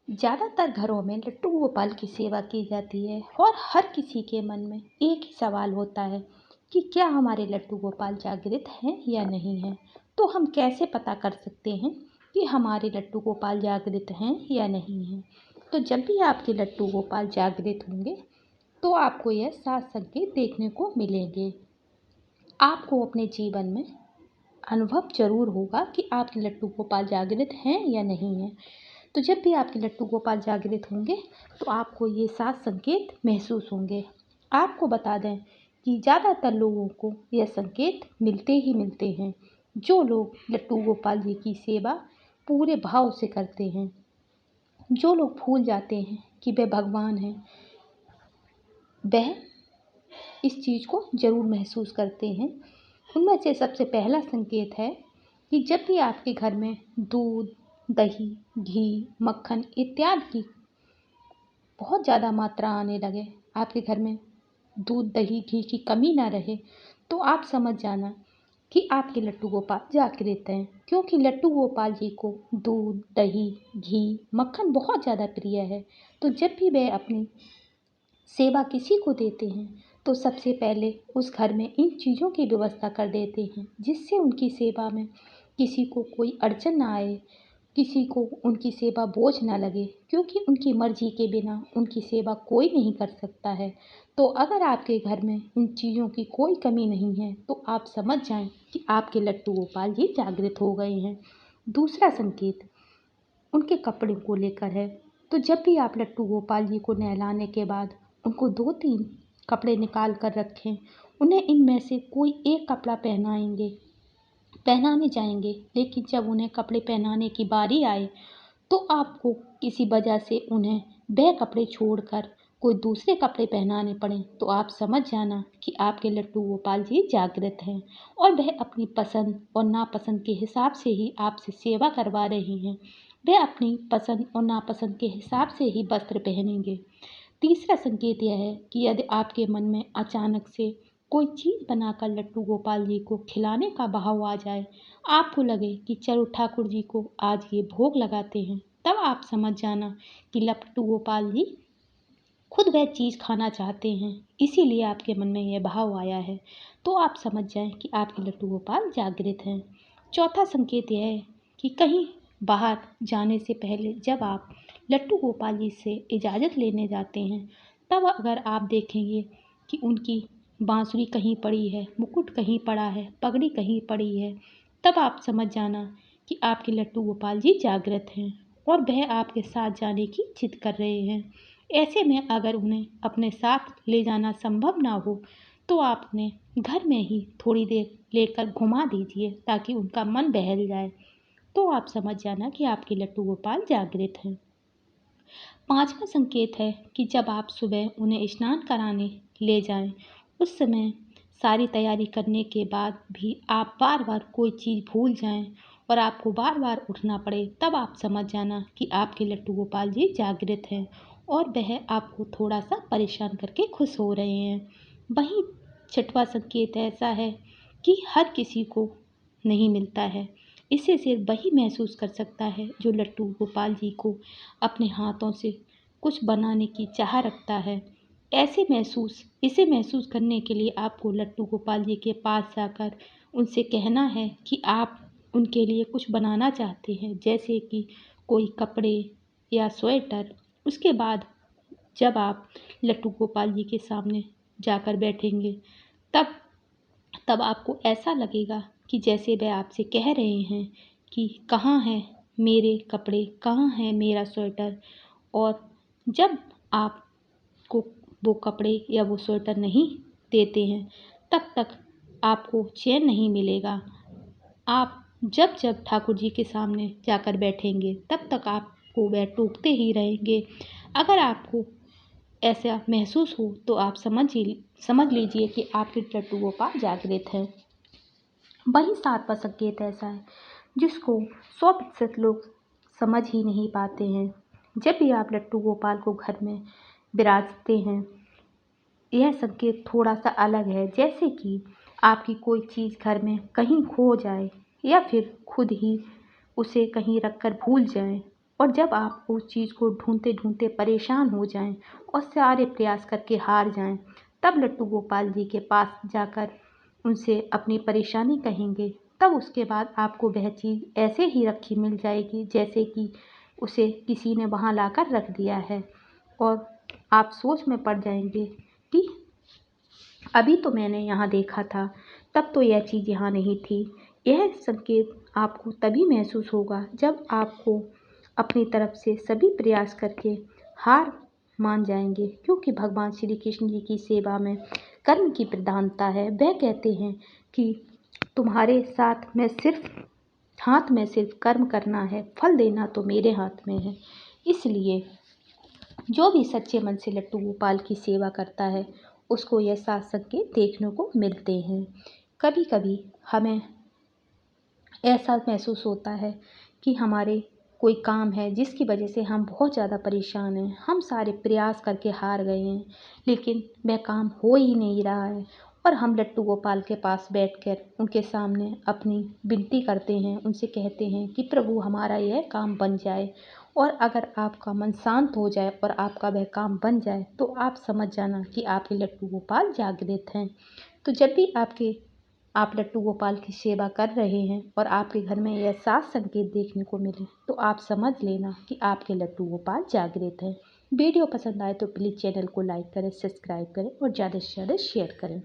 ज़्यादातर घरों में लट्टू गोपाल की सेवा की जाती है और हर किसी के मन में एक ही सवाल होता है कि क्या हमारे लट्टू गोपाल जागृत हैं या नहीं हैं। तो हम कैसे पता कर सकते हैं कि हमारे लट्टू गोपाल जागृत हैं या नहीं हैं। तो जब भी आपके लट्टू गोपाल जागृत होंगे तो आपको यह 7 संकेत देखने को मिलेंगे। आपको अपने जीवन में अनुभव ज़रूर होगा कि आपके लट्टू गोपाल जागृत हैं या नहीं हैं। तो जब भी आपके लट्टू गोपाल जागृत होंगे तो आपको ये 7 संकेत महसूस होंगे। आपको बता दें कि ज़्यादातर लोगों को यह संकेत मिलते ही मिलते हैं। जो लोग लट्टू गोपाल जी की सेवा पूरे भाव से करते हैं, जो लोग भूल जाते हैं कि वे भगवान हैं, वह इस चीज़ को ज़रूर महसूस करते हैं। उनमें से सबसे पहला संकेत है कि जब भी आपके घर में दूध, दही, घी, मक्खन इत्यादि की बहुत ज़्यादा मात्रा आने लगे, आपके घर में दूध, दही, घी की कमी ना रहे, तो आप समझ जाना कि आपके लट्टू गोपाल जागृत हैं। क्योंकि लट्टू गोपाल जी को दूध, दही, घी, मक्खन बहुत ज़्यादा प्रिय है। तो जब भी वे अपनी सेवा किसी को देते हैं तो सबसे पहले उस घर में इन चीज़ों की व्यवस्था कर देते हैं जिससे उनकी सेवा में किसी को कोई अड़चन ना आए, किसी को उनकी सेवा बोझ ना लगे। क्योंकि उनकी मर्जी के बिना उनकी सेवा कोई नहीं कर सकता है। तो अगर आपके घर में इन चीज़ों की कोई कमी नहीं है तो आप समझ जाएं कि आपके लट्टू गोपाल जी जागृत हो गए हैं। दूसरा संकेत उनके कपड़ों को लेकर है। तो जब भी आप लट्टू गोपाल जी को नहलाने के बाद उनको 2-3 कपड़े निकाल कर रखें। उन्हें इनमें से कोई एक कपड़ा पहनाने जाएंगे, लेकिन जब उन्हें कपड़े पहनाने की बारी आए तो आपको किसी वजह से उन्हें वह कपड़े छोड़कर कोई दूसरे कपड़े पहनाने पड़े तो आप समझ जाना कि आपके लट्टू गोपाल जी जागृत हैं और वह अपनी पसंद और नापसंद के हिसाब से ही आपसे सेवा करवा रही हैं। वह अपनी पसंद और नापसंद के हिसाब से ही वस्त्र पहनेंगे। तीसरा संकेत यह है कि यदि आपके मन में अचानक से कोई चीज़ बनाकर लट्टू गोपाल जी को खिलाने का भाव आ जाए, आपको लगे कि चलो ठाकुर जी को आज ये भोग लगाते हैं, तब आप समझ जाना कि लट्टू गोपाल जी खुद वह चीज़ खाना चाहते हैं, इसीलिए आपके मन में यह भाव आया है। तो आप समझ जाएं कि आपके लट्टू गोपाल जागृत हैं। चौथा संकेत यह है कि कहीं बाहर जाने से पहले जब आप लट्टू गोपाल जी से इजाज़त लेने जाते हैं, तब अगर आप देखेंगे कि उनकी बांसुरी कहीं पड़ी है, मुकुट कहीं पड़ा है, पगड़ी कहीं पड़ी है, तब आप समझ जाना कि आपके लट्टू गोपाल जी जागृत हैं और वह आपके साथ जाने की जिद कर रहे हैं। ऐसे में अगर उन्हें अपने साथ ले जाना संभव ना हो तो आप उन्हें घर में ही थोड़ी देर लेकर घुमा दीजिए ताकि उनका मन बहल जाए। तो आप समझ जाना कि आपके लट्टू गोपाल जागृत हैं। पांचवा संकेत है कि जब आप सुबह उन्हें स्नान कराने ले जाएं, उस समय सारी तैयारी करने के बाद भी आप बार बार कोई चीज़ भूल जाएं और आपको बार बार उठना पड़े, तब आप समझ जाना कि आपके लट्टू गोपाल जी जागृत हैं और वह आपको थोड़ा सा परेशान करके खुश हो रहे हैं। वहीं छठवां संकेत ऐसा है कि हर किसी को नहीं मिलता है। इसे सिर्फ वही महसूस कर सकता है जो लट्टू गोपाल जी को अपने हाथों से कुछ बनाने की चाह रखता है। इसे महसूस करने के लिए आपको लट्टू गोपाल जी के पास जाकर उनसे कहना है कि आप उनके लिए कुछ बनाना चाहते हैं, जैसे कि कोई कपड़े या स्वेटर। उसके बाद जब आप लट्टू गोपाल जी के सामने जाकर बैठेंगे, तब तब आपको ऐसा लगेगा कि जैसे वह आपसे कह रहे हैं कि कहाँ है मेरे कपड़े, कहाँ है मेरा स्वेटर। और जब आपको वो कपड़े या वो स्वेटर नहीं देते हैं, तब तक आपको चैन नहीं मिलेगा। आप जब जब ठाकुर जी के सामने जाकर बैठेंगे, तब तक आपको वह टोकते ही रहेंगे। अगर आपको ऐसा महसूस हो तो आप समझ लीजिए कि आपके लट्टू गोपाल जागृत हैं। वही 7वां संकेत ऐसा है जिसको 100% लोग समझ ही नहीं पाते हैं। जब भी आप लट्टू गोपाल को घर में विराजते हैं, यह संकेत थोड़ा सा अलग है। जैसे कि आपकी कोई चीज़ घर में कहीं खो जाए या फिर खुद ही उसे कहीं रख कर भूल जाएं और जब आप उस चीज़ को ढूंढते ढूंढते परेशान हो जाएं और सारे प्रयास करके हार जाएं, तब लट्टू गोपाल जी के पास जाकर उनसे अपनी परेशानी कहेंगे। तब उसके बाद आपको वह चीज़ ऐसे ही रखी मिल जाएगी जैसे कि उसे किसी ने वहाँ लाकर रख दिया है, और आप सोच में पड़ जाएंगे कि अभी तो मैंने यहाँ देखा था, तब तो यह चीज़ यहाँ नहीं थी। यह संकेत आपको तभी महसूस होगा जब आपको अपनी तरफ से सभी प्रयास करके हार मान जाएंगे, क्योंकि भगवान श्री कृष्ण जी की सेवा में कर्म की प्रधानता है। वह कहते हैं कि तुम्हारे साथ में सिर्फ हाथ में सिर्फ कर्म करना है, फल देना तो मेरे हाथ में है। इसलिए जो भी सच्चे मन से लट्टू गोपाल की सेवा करता है, उसको यह सात संकेत देखने को मिलते हैं। कभी कभी हमें ऐसा महसूस होता है कि हमारे कोई काम है जिसकी वजह से हम बहुत ज़्यादा परेशान हैं, हम सारे प्रयास करके हार गए हैं, लेकिन वह काम हो ही नहीं रहा है, और हम लट्टू गोपाल के पास बैठकर उनके सामने अपनी विनती करते हैं, उनसे कहते हैं कि प्रभु हमारा यह काम बन जाए। और अगर आपका मन शांत हो जाए और आपका वह काम बन जाए, तो आप समझ जाना कि आपके लट्टू गोपाल जागृत हैं। तो जब भी आप लट्टू गोपाल की सेवा कर रहे हैं और आपके घर में यह सात संकेत देखने को मिले, तो आप समझ लेना कि आपके लट्टू गोपाल जागृत हैं। वीडियो पसंद आए तो प्लीज़ चैनल को लाइक करें, सब्सक्राइब करें और ज़्यादा से ज़्यादा शेयर करें।